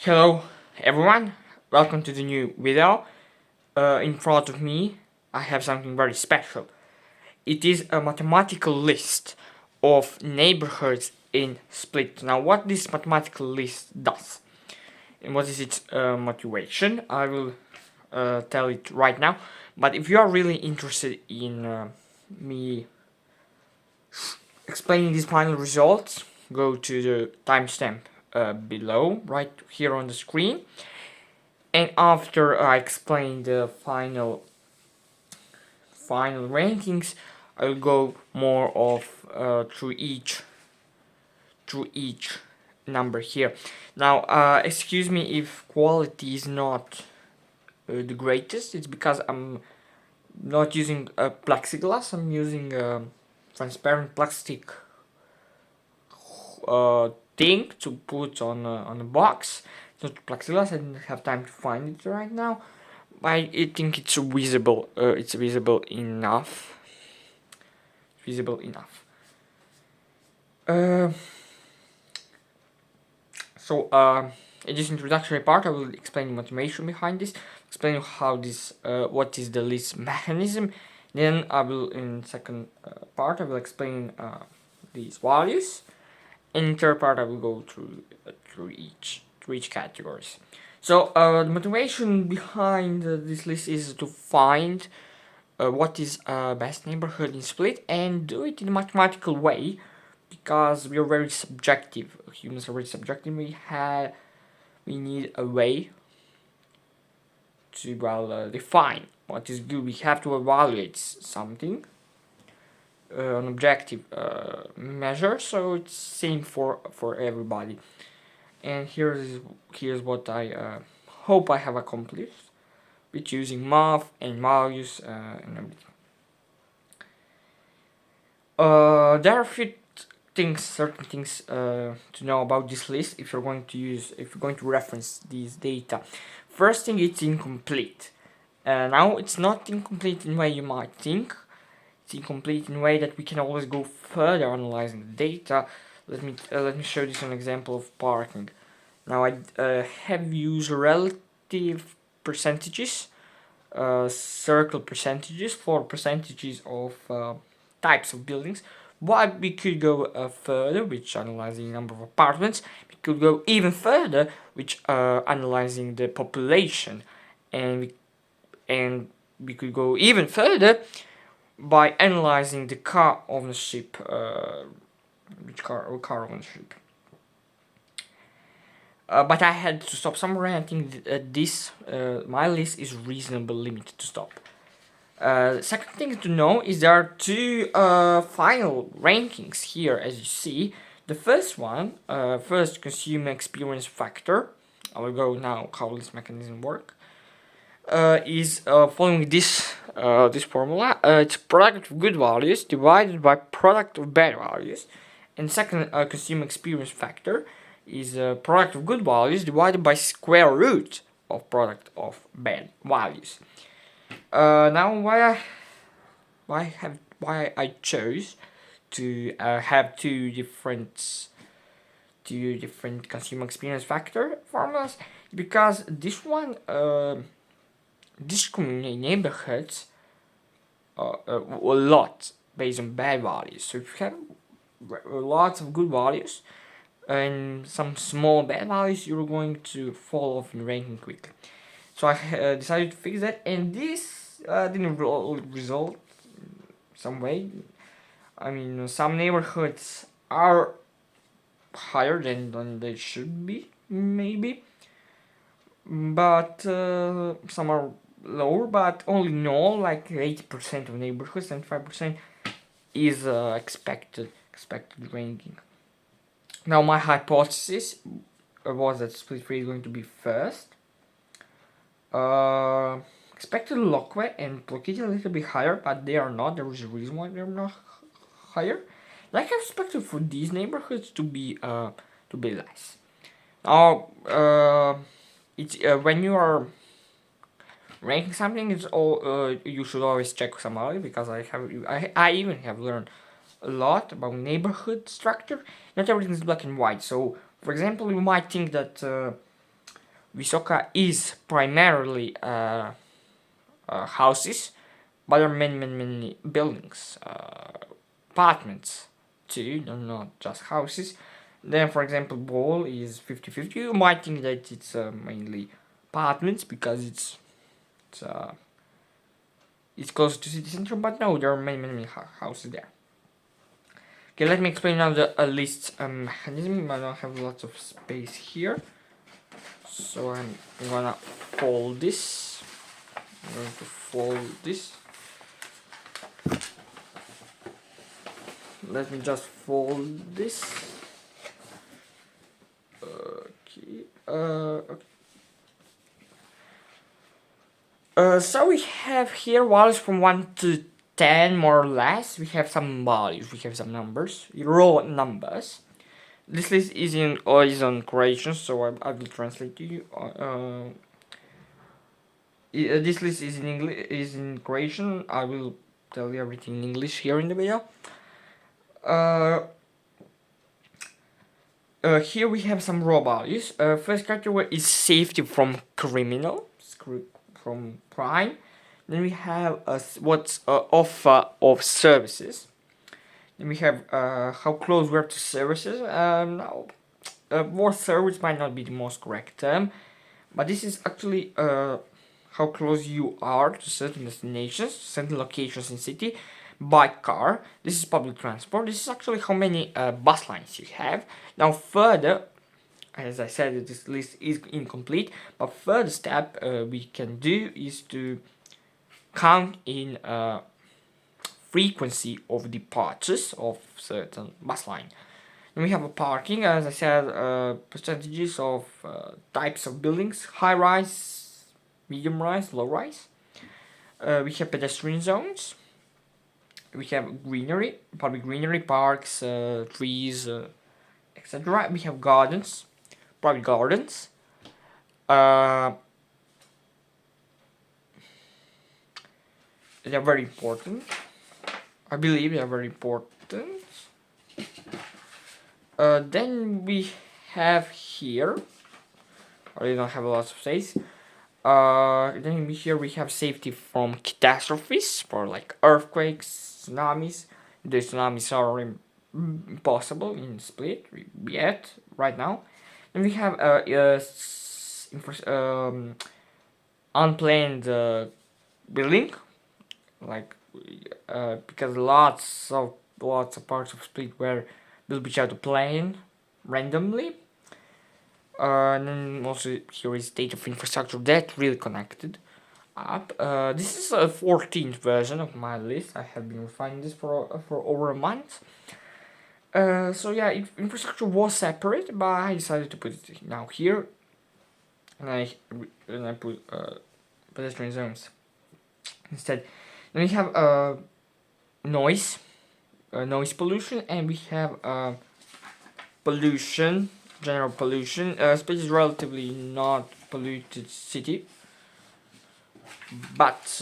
Hello everyone, welcome to the new video. In front of me I have something very special. It is a mathematical list of neighborhoods in Split. Now what this mathematical list does and what is its motivation, I will tell it right now. But if you are really interested in me explaining these final results, go to the timestamp below, right here on the screen. And after I explain the final rankings, I will go more of through each number here. Now, excuse me if quality is not the greatest. It's because I'm not using a plexiglass. I'm using a transparent plastic thing to put on a box. It's not plexiglass. I didn't have time to find it right now. I think it's visible. It's visible enough. Visible enough. In this introductory part, I will explain the motivation behind this, explain how this, what is the list mechanism. Then I will, in second part, I will explain these values. In third part, I will go through each categories. So the motivation behind this list is to find what is best neighborhood in Split and do it in a mathematical way, because we are very subjective. Humans are very subjective. We need a way to define what is good. We have to evaluate something, an objective measure, so it's same for everybody. And here's what I hope I have accomplished with using math and values and everything. There are a few certain things to know about this list if you're going to reference these data. First thing, it's incomplete. Now it's not incomplete in the way you might think. It's incomplete in a way that we can always go further analyzing the data. Let me show this an example of parking. Now I have used relative percentages, circle percentages for percentages of types of buildings. But we could go further, which analyzing number of apartments. We could go even further, which analyzing the population, and we could go even further by analyzing the car ownership, car ownership. But I had to stop somewhere. I think this my list is reasonably limited to stop. Second thing to know is there are two final rankings here, as you see. The first one, first consumer experience factor. I will go now how this mechanism works. Is following this formula. It's product of good values divided by product of bad values. And second, consumer experience factor is product of good values divided by square root of product of bad values. Now why I chose to have two different consumer experience factor formulas, because this one discriminate neighborhoods a lot based on bad values. So if you have lots of good values and some small bad values, you're going to fall off in ranking quickly. So I decided to fix that, and this didn't result some way. I mean, some neighborhoods are higher than they should be, maybe, but some are lower, but only no, like 80% of neighborhoods, 75% is expected ranking. Now my hypothesis was that Split 3 is going to be first. Expected Lokwe and Plokiti a little bit higher, but they are not. There is a reason why they're not higher. Like I expected for these neighborhoods to be less. Now it's when you are ranking something, it's all you should always check some value, because I even have learned a lot about neighborhood structure. Not everything is black and white. So for example, you might think that Visoka is primarily houses, but there are many buildings, apartments too, not just houses. Then, for example, Bol is 50-50. You might think that it's mainly apartments because it's close to city center, but no, there are many houses there. Okay, let me explain now the list mechanism. I don't have lots of space here, so I'm gonna fold this. I'm going to fold this. Let me just fold this. Okay. So we have here values from 1 to 10 more or less. We have some values, we have some numbers, raw numbers. This list is on Croatian, so I will translate to you. This list is in English, is in Croatian. I will tell you everything in English here in the video. Here we have some raw values. First category is safety from criminal, from crime. Then we have what's offer of services. Then we have how close we are to services. Now, more service might not be the most correct term, but this is actually how close you are to certain destinations, certain locations in city by car. This is public transport. This is actually how many bus lines you have. Now further, as I said, this list is incomplete, but further step we can do is to count in frequency of departures of certain bus line. Then we have a parking, as I said, percentages of types of buildings, high rise, medium rise, low rise. We have pedestrian zones. We have greenery, public greenery, parks, trees, etc. We have gardens, private gardens. They are very important. I believe they are very important. Then we have here, I don't have a lot of space. Then here we have safety from catastrophes, for like earthquakes, tsunamis. The tsunamis are impossible in Split yet, right now. Then we have unplanned building, like because lots of parts of Split were built without a plan randomly. And then also here is state of infrastructure that really connected up. This is a 14th version of my list. I have been refining this for over a month. So yeah, infrastructure was separate, but I decided to put it now here, and I put pedestrian zones instead. Then we have noise pollution, and we have pollution, general pollution. Space is relatively not polluted city, but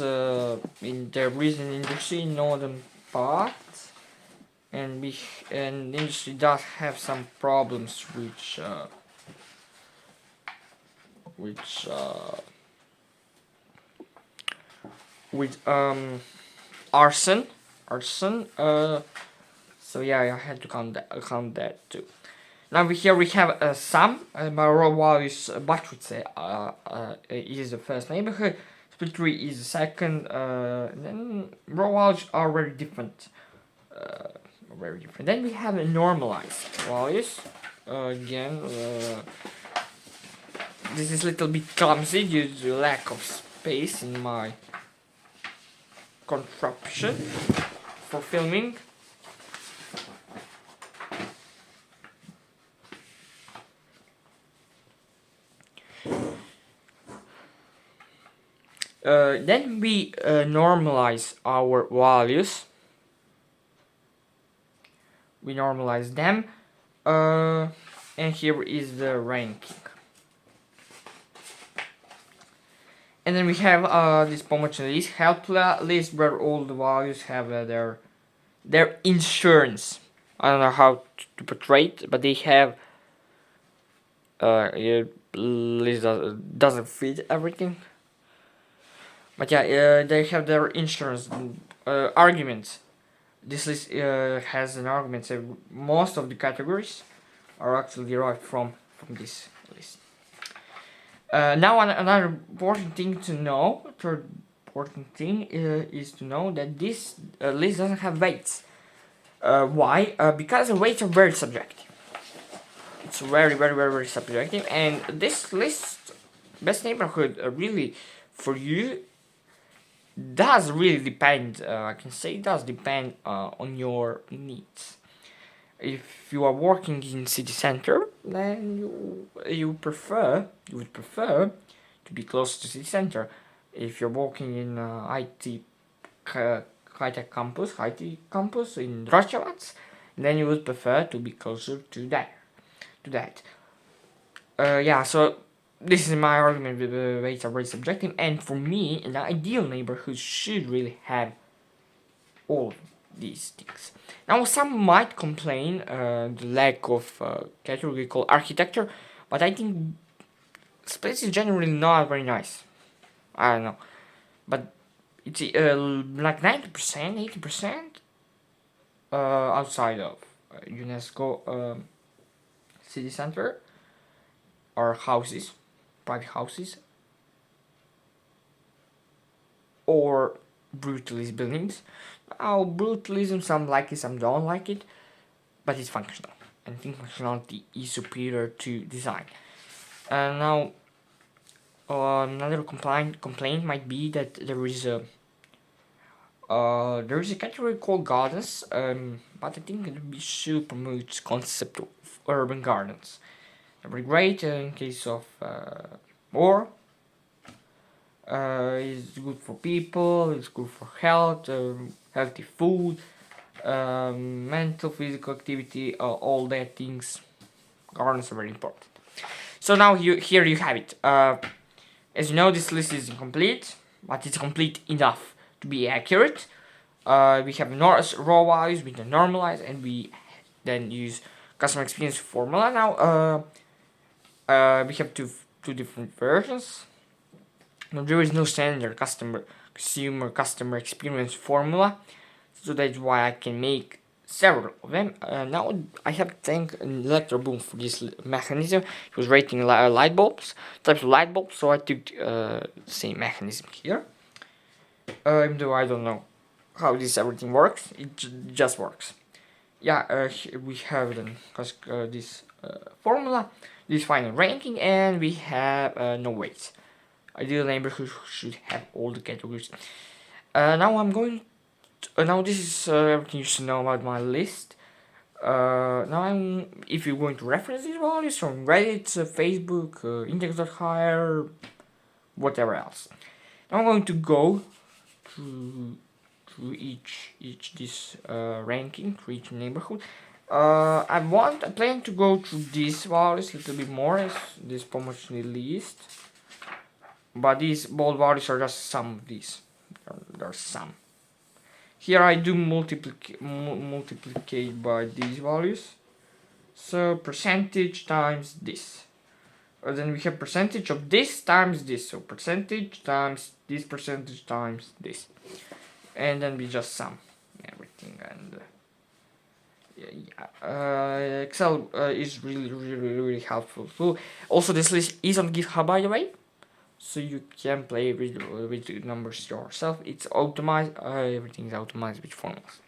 in there is an industry in northern part, and industry does have some problems with arson. So yeah, I had to count that too. Now here we have some. Raw is Bachut is the first neighborhood. Split 3 is the second. Then raw values are very different. Then we have normalized values. Again, this is a little bit clumsy due to lack of space in my contraption for filming. Then we normalize our values. We normalize them, and here is the ranking. And then we have this promotion list, help list, where all the values have their insurance. I don't know how to portray it, but they have list doesn't fit everything. But yeah, they have their insurance arguments. This list has an argument that most of the categories are actually derived from this list. Now another important thing to know, third important thing is to know that this list doesn't have weights. Why? Because the weights are very subjective. It's very subjective, and this list, best neighborhood, really for you does really depend. I can say it does depend on your needs. If you are working in city center, then you would prefer to be close to city center. If you're working in IT high-tech campus, in Rajavats, then you would prefer to be closer to that. Yeah, so this is my argument with the weights are very subjective, and for me, an ideal neighborhood should really have all these things. Now, some might complain the lack of categorical architecture, but I think space is generally not very nice. I don't know, but it's like 90%, 80% outside of UNESCO city center are houses, private houses, or brutalist buildings. Now, brutalism, some like it, some don't like it, but it's functional. And I think functionality is superior to design. Now, another complaint might be that there is a category called gardens, but I think we should promote concept of urban gardens. That would be great in case of war. It's good for people, it's good for health, healthy food, mental, physical activity, all that things. Gardens are very important. So now here you have it. As you know, this list is incomplete, but it's complete enough to be accurate. We have raw values with the normalized, and we then use customer experience formula. Now we have two different versions. Now, there is no standard customer experience formula, so that's why I can make several of them. Now I have to thank Electroboom for this mechanism. He was rating light bulbs, types of light bulbs, so I took the same mechanism here. Even though I don't know how this everything works, it just works. Yeah, we have then this formula, this final ranking, and we have no weights. Ideal neighborhood should have all the categories. Now I'm going. Now this is everything you should know about my list. If you're going to reference these values from Reddit, Facebook, index.hire, whatever else. Now I'm going to go through each this ranking for each neighborhood. I plan to go through these values a little bit more as this promotional list. But these bold values are just some of these. There's some. Here I do multiplicate by these values. So percentage times this. Then we have percentage of this times this. So percentage times this. And then we just sum everything. And Excel is really helpful too. Also, this list is on GitHub, by the way. So you can play with the numbers yourself. It's optimized. Everything is optimized with formulas.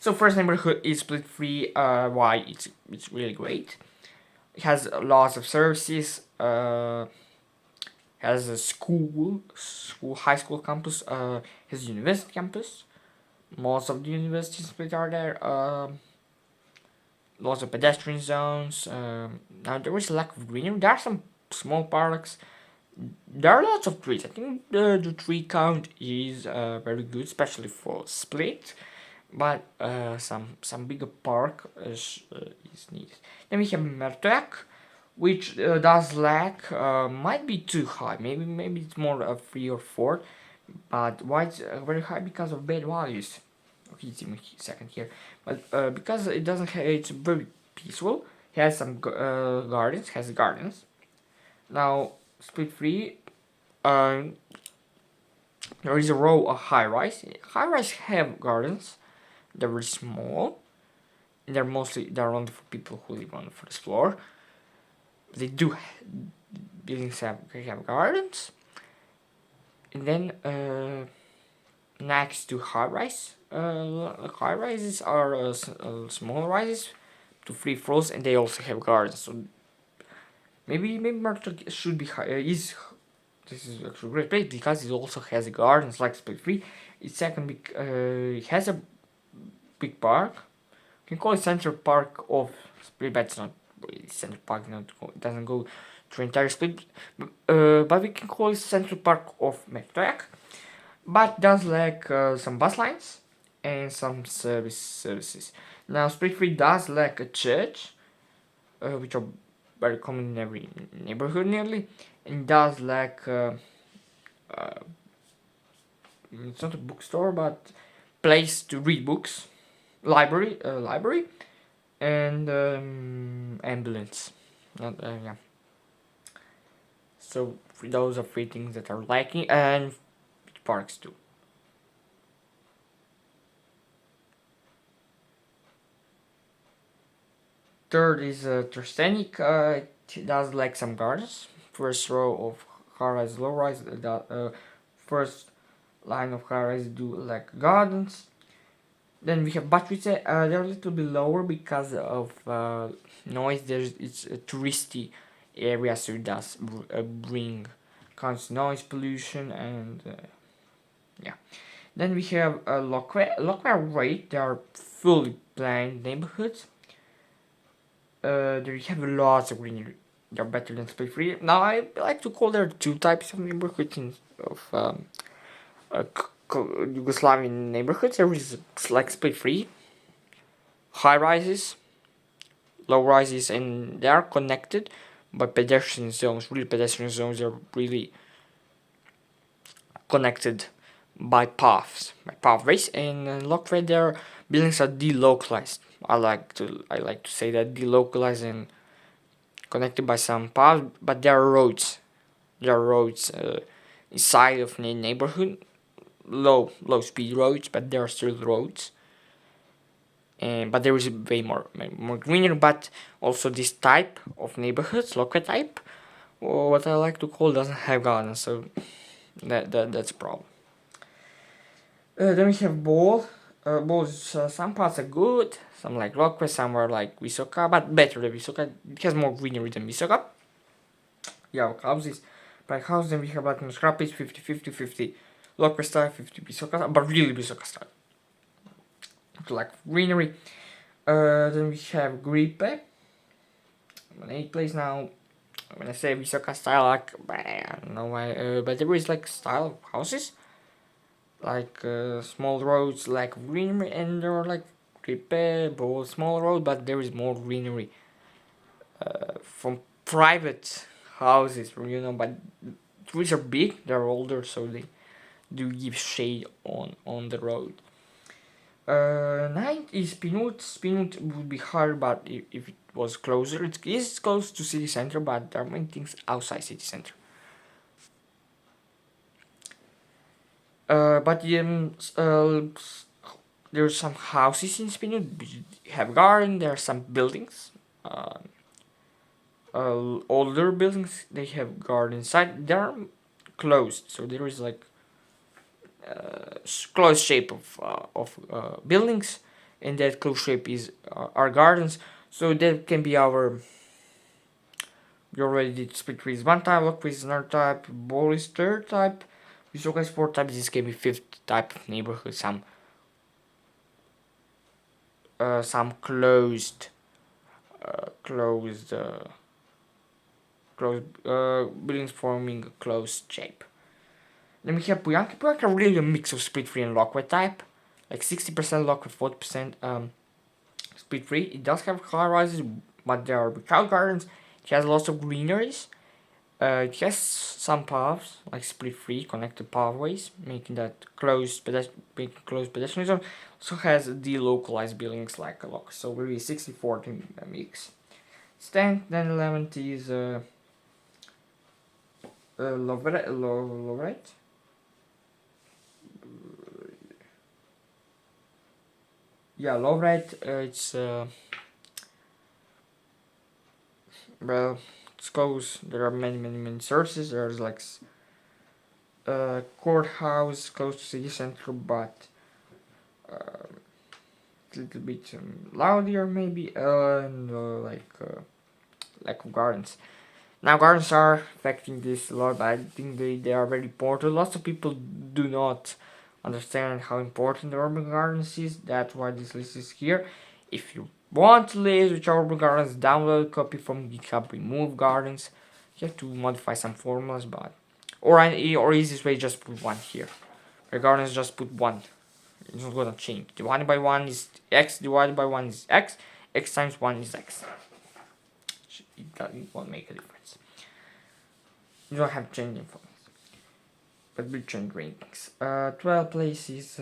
So first neighborhood is split free. Why? It's really great. It has lots of services. Has a high school campus. Has a university campus. Most of the university split are there. Lots of pedestrian zones. Now there is a lack of greenery. There are some small parks. There are lots of trees. I think the tree count is very good, especially for split. But some bigger park is needed. Then we have Mertek, which does lack might be too high. Maybe it's more 3 or 4. But why it's very high? Because of bad values. Okay, give me a second here. But because it doesn't have, it's very peaceful. has some gardens. Has gardens. Now split free. There is a row of high rise. High rise have gardens. They're very small. They're only for people who live on the first floor. They do buildings have gardens. And then next to high rise, high rises are small rises to 3 floors, and they also have gardens. So maybe Martel should be is this is actually a great place because it also has gardens like Split 3. It's second big. It has a big park. You can call it Central Park of Split, but it's not really Central Park. It doesn't go through entire Split, but we can call it Central Park of Mechtrack. But does lack some bus lines and some services. Now Split 3 does lack a church, which are very common in every neighborhood nearly, and does lack it's not a bookstore but place to read books, library, and ambulance. Yeah. So those are 3 things that are lacking, and parks too. Third is Trostenic. It does like some gardens. First row of high-rise, low-rise. First line of high-rise do like gardens. Then we have Batwice. They're a little bit lower because of noise. It's a touristy area, so it does bring constant noise pollution and yeah. Then we have Lokwe. Lokwe are great. They are fully planned neighborhoods. They have lots of greenery. They're better than Split 3. Now, I like to call there 2 types of neighborhoods of Yugoslavian neighborhoods. There is like Split 3, high rises, low rises, and they are connected by pedestrian zones. Really, pedestrian zones are really connected by pathways. And Lockred, their buildings are delocalized. I like to say that delocalized and connected by some paths, but there are roads. There are roads inside of the neighborhood, low speed roads, but there are still roads. But there is way more greener. But also this type of neighborhoods, local type, or what I like to call, doesn't have gardens, so that's a problem. Then we have Ball. Balls, some parts are good, some like Lokwe, some are like Visoka, but better than Visoka. It has more greenery than Visoka. Yeah, houses. By house, then we have like Scrappis 50-50-50. Lokwe style, 50 Visoka, but really Visoka style. Like greenery. Then we have Gripe. An 8th place now. When I say Visoka style, like, I don't know why, but there is like style of houses. Like small roads, like greenery, and there are like repairable small road, but there is more greenery from private houses, but trees are big, they're older, so they do give shade on the road. 9th is Spinut. Spinut would be hard, but if it was closer, it is close to city center, but there are many things outside city center. But there's some houses in Spinut, have garden. There are some buildings, older buildings. They have garden inside. They are closed, so there is like closed shape of buildings, and that closed shape is our gardens. So that can be our. We already did Split 3 is 1 type, Lock is another type, Ball is 3rd type. Visual guys 4 types. This can be 5th type of neighborhood. Some closed buildings forming a closed shape. Then we have Puyanka. Puyanka are really a mix of Split 3 and Lockwood type, like 60% Lockwood, 40% Split 3. It does have high rises, but there are without gardens. It has lots of greeneries. It has some paths, like Split 3, connected pathways, making that closed pedestrian zone. Also has delocalized buildings like a lock, so really 60-40 mix. 10th, then 11th is Loveret. Yeah, Loveret. It's well, it's close. There are many sources. There's like courthouse close to city center, but a little bit louder maybe, and lack of gardens. Now gardens are affecting this a lot, but I think they are very important. Lots of people do not understand how important the urban gardens is. That's why this list is here. If you want to live with urban gardens, download a copy from GitHub, remove gardens. You have to modify some formulas, but or easiest way, just put one here. For gardens, just put one. It's not gonna change. Divided by one is x. Divided by one is x. X times one is x. It won't make a difference. You don't have changing formulas, but we change rankings. 12 places.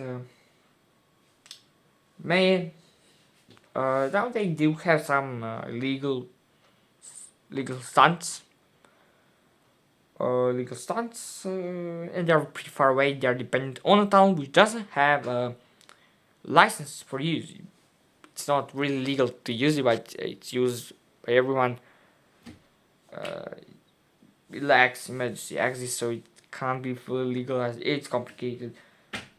May. Now they do have some legal stunts. And they're pretty far away. They're dependent on a town which doesn't have a license for use. It's not really legal to use it, but it's used by everyone. It lacks emergency access, so it can't be fully legalized. It's complicated,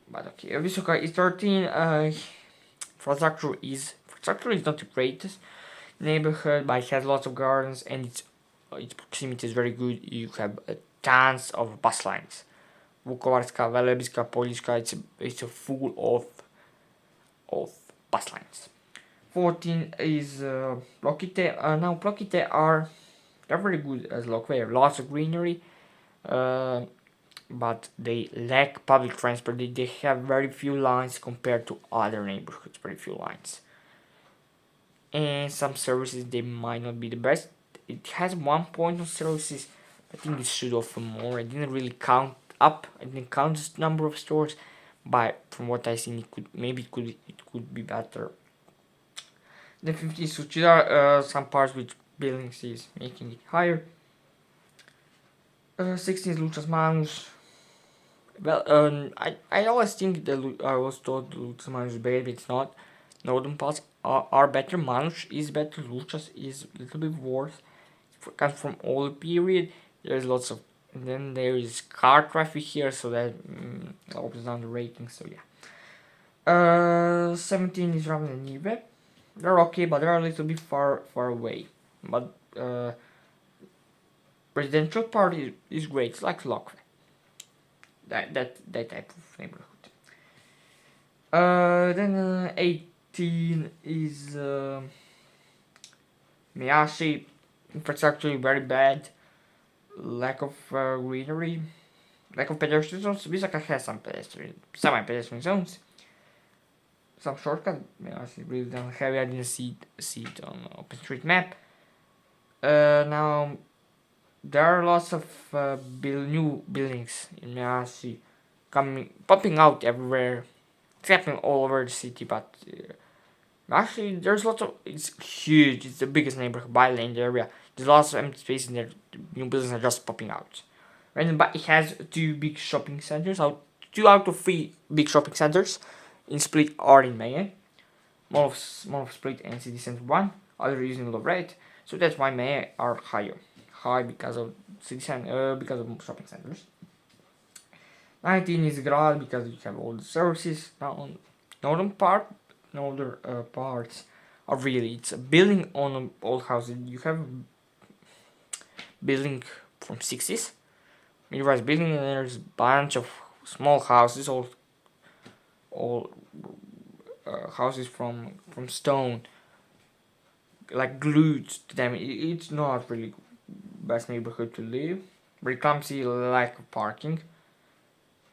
but okay. Visoka is 13. Infrastructure is not the greatest neighborhood, but it has lots of gardens and its proximity is very good. You have tons of bus lines. Vukovarska, Velebitska, Poliska. It's a full of bus lines. 14 is Plokite. Now Plokite they're very good as Lokve. Lots of greenery, but they lack public transport. They have very few lines compared to other neighborhoods. Very few lines, and some services they might not be the best. It has 1 point of services. I think it should offer more. I didn't really count up. I didn't count the number of stores, but from what I seen, it could be better. The 50 is Suchida. Some parts which buildings is making it higher. 16 is Luchas Manus. Well, I always think I was told Luchas Manus is better, but it's not. Northern parts are better. Manus is better. Luchas is a little bit worse. Comes from all period. There's lots of, and then there is car traffic here, so that opens down the rating. So yeah. 17 is Ravne and Nive. They're okay, but they're a little bit far away. But residential part is great. It's like Lokve. That type of neighborhood. Then 18 is Miyashi. Infrastructure very bad. Lack of greenery. Lack of pedestrian zones. Visaka has some semi-pedestrian zones. Some shortcut. Miyashi really doesn't have it. I didn't see it on OpenStreetMap. Now there are lots of new buildings in Miyashi popping out everywhere. It's happening all over the city, but actually there's lots of. It's huge. It's the biggest neighborhood by land area. There's lots of empty space in there. New buildings are just popping out. Right, but it has 2 big shopping centers. 2 out of 3 big shopping centers in Split are in Maye. More of Split and City Center 1. Other using low rate. So that's why Maye are higher. High because of because of shopping centers. 19 is Grad because you have all the services. Now on northern parts are really, it's a building on old houses. You have building from 60s, mid-rise building, and there's a bunch of small houses, all houses from stone, like glued to them. It's not really best neighborhood to live. Very clumsy, lack of parking,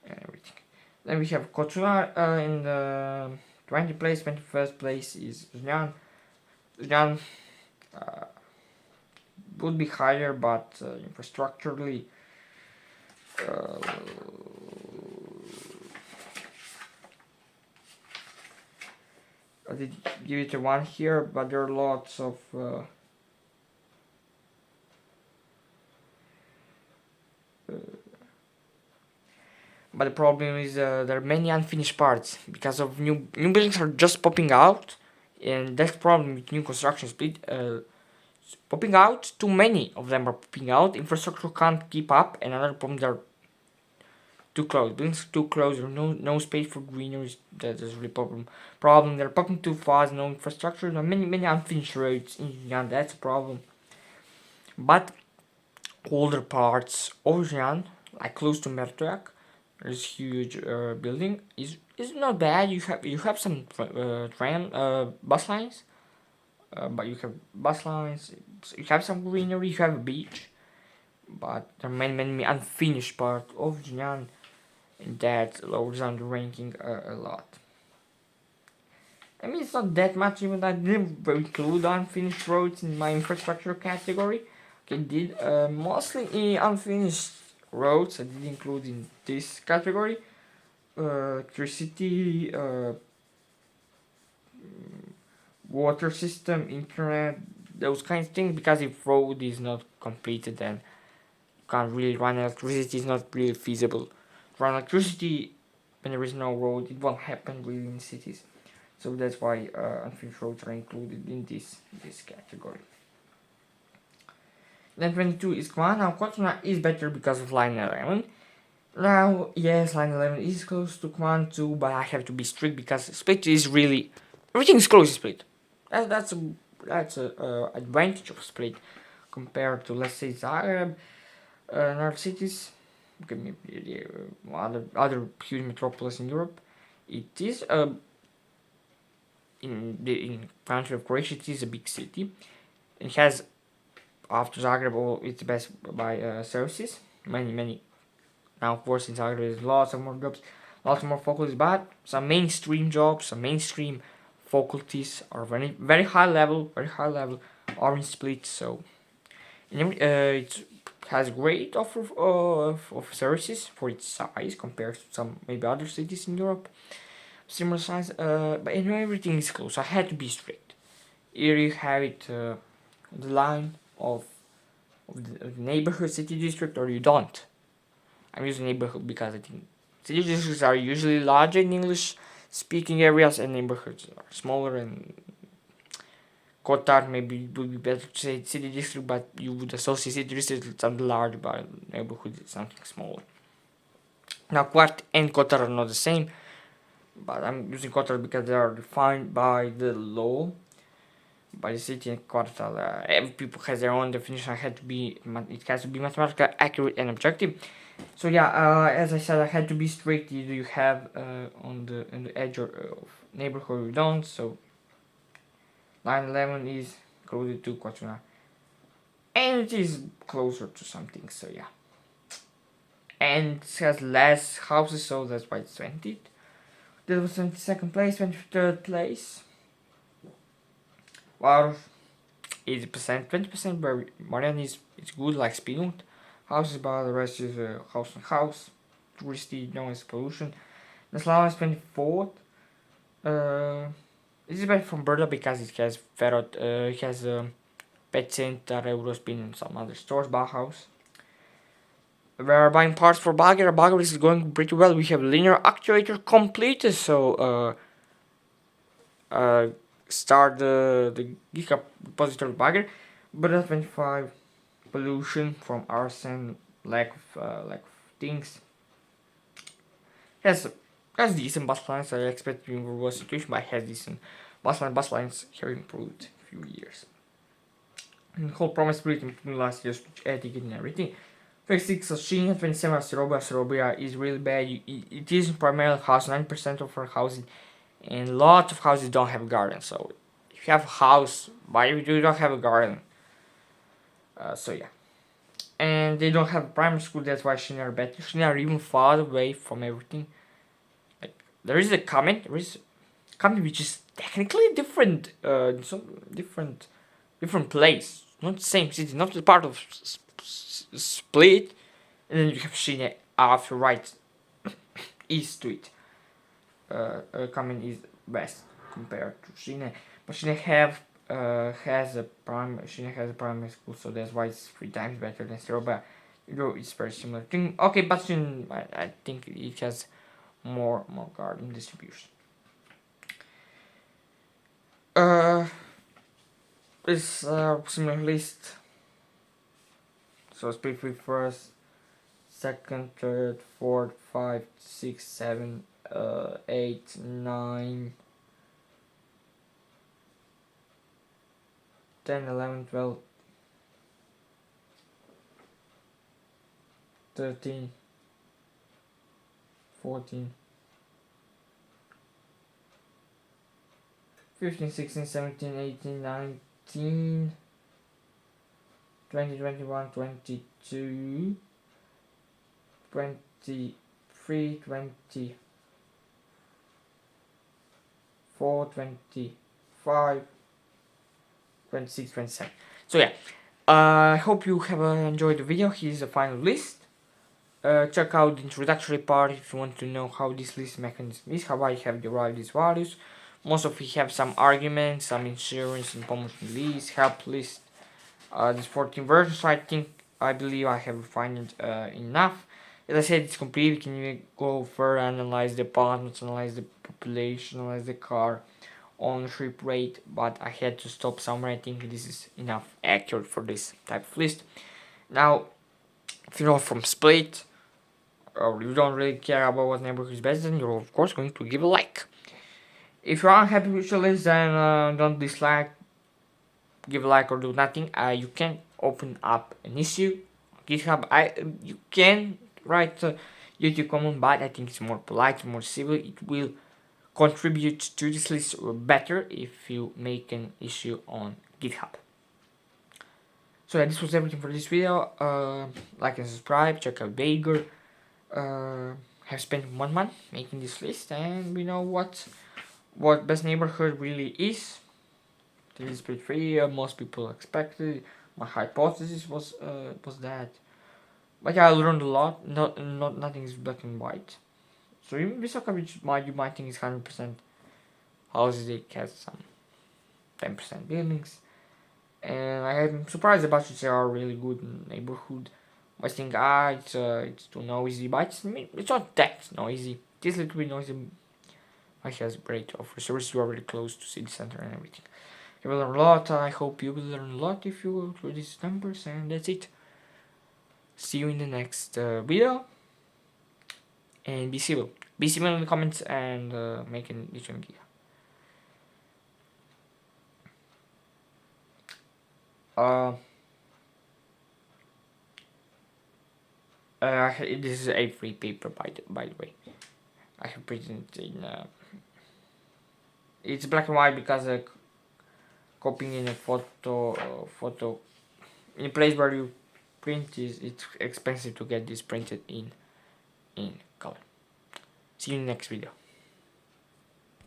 and everything. Then we have Kochunar in the 20th place. 21st place is Zjan. Zjan would be higher, but infrastructurally I did give it a 1 here, but there are lots of but the problem is there are many unfinished parts because of new buildings are just popping out, and that's the problem with new construction split. Popping out, too many of them are popping out. Infrastructure can't keep up, and another problem are too close. Buildings too close, or no space for greenery. That is really problem. Problem they're popping too fast. No infrastructure. There are many unfinished roads in Jinan. That's a problem. But older parts of Jinan, like close to Mertuak, this huge building is not bad. You have some tram bus lines, but you have bus lines. You have some greenery. You have a beach, but there are many unfinished parts of Jinan, and that lowers down the ranking a lot. I mean, it's not that much, even I didn't include unfinished roads in my infrastructure category. I did mostly unfinished roads. I did include in this category electricity, water system, internet, those kinds of things. Because if road is not completed, then you can't really run electricity. It's not really feasible. Run electricity when there is no road, it won't happen really in cities. So that's why unfinished roads are included in this category. Then 22 is Kwan. Now Kotuna is better because of line 11. Now, yes, line 11 is close to Kwan too, but I have to be strict because Split is really everything is close to Split. That's a advantage of Split compared to, let's say, Zagreb and other cities. Okay, maybe other huge metropolis in Europe. It is in country of Croatia, it is a big city. It has, after Zagreb, it's best by services. Many. Now, of course, in Zagreb, there's lots of more jobs, lots more faculties, but some mainstream jobs, some mainstream faculties are very high level, are in Split. So, it has great offer of services for its size compared to some maybe other cities in Europe, similar size. But anyway, everything is close. I had to be strict. Here you have it, the line of the neighborhood city district, or you don't. I'm using neighborhood because I think city districts are usually larger in English speaking areas, and neighborhoods are smaller. And Kotar maybe would be better to say city district, but you would associate city district with something large, but neighborhood is something smaller. Now, Quart and Kotar are not the same, but I'm using Kotar because they are defined by the law, by the city and quartal. Every people has their own definition. It has to be mathematically accurate and objective. So yeah, as I said, I had to be strict. Either you have on the edge of neighborhood, you don't. So line 11 is closer to Kotuna, and it is closer to something. So yeah, and it has less houses, so that's why it's 20th. That was 22nd place, 23rd place. Wow, 80%, 20%, but Marian is good, like Spinut. Houses, but the rest is house and house. Touristy, noise pollution. The Slav is 24th. This is better from Berda because it has it has Pet Center, Eurospin, and some other stores, Bauhaus. We are buying parts for Bagger. Bagger is going pretty well. We have linear actuator completed, so start the GitHub repository Bagger. Berda 25. Pollution from arson, lack of things. Has decent bus lines. I expect to improve the situation, but has decent bus lines have improved a few years. And the whole promise period improved last year's etiquette and everything. 26 Oshina, 27 Serobia. Serobia is really bad. It is primarily house, 9% of our housing, and lots of houses don't have a garden. So if you have a house, why you don't have a garden? So yeah, and they don't have primary school. That's why Shina are better. Shina are even far away from everything. Like there is a comment which is technically different. Some different place, not the same city, not the part of Split. And then you have Shina after right east to it. Comment is west compared to Shina, but Shina has a primary school, so that's why it's 3 times better than Seroba. It's very similar thing. Okay, Bastion, I think it has more garden distribution. This similar list. So speed free first, second, third, fourth, 5, 6, 7, 8, 9, 10, 11, 12, 13, 14, 15, 16, 17, 18, 19, 20, 21, 22, 23, 24, 25, 26, 27. So yeah, I hope you have enjoyed the video. Here's the final list. Check out the introductory part if you want to know how this list mechanism is, how I have derived these values. Most of it have some arguments, some insurance, information list, help list. This 14 version, so I believe I have refined it enough. As I said, it's complete. We can even go further, analyze the apartments, analyze the population, analyze the car ownership rate, but I had to stop somewhere. I think this is enough accurate for this type of list. Now, if you know from Split, or you don't really care about what neighborhood is best, then you're of course going to give a like. If you're unhappy with your list, then don't dislike, give a like or do nothing. You can open up an issue on GitHub. You can write a YouTube comment, but I think it's more polite, more civil. It will contribute to this list better if you make an issue on GitHub. So yeah, this was everything for this video. Like and subscribe, check out Baker. Have spent 1 month making this list, and we know what best neighborhood really is. This is pretty free. Most people expected. My hypothesis was that, but yeah, I learned a lot. Nothing is black and white. So even Visaka, which you might think is 100% houses, it has some 10% buildings, and I am surprised about it. They are really good neighborhood. I think it's too noisy, but it's not that noisy. It is a little bit noisy. It has great offer service. You are really close to city center and everything. You will learn a lot. I hope you will learn a lot if you go through these numbers, and that's it. See you in the next video, and be civil. Be civil in the comments and make an YouTube video. This is a free paper by the way. I have printed it in. It's black and white because copying in a photo in a place where you print it's expensive to get this printed in color. See you in the next video.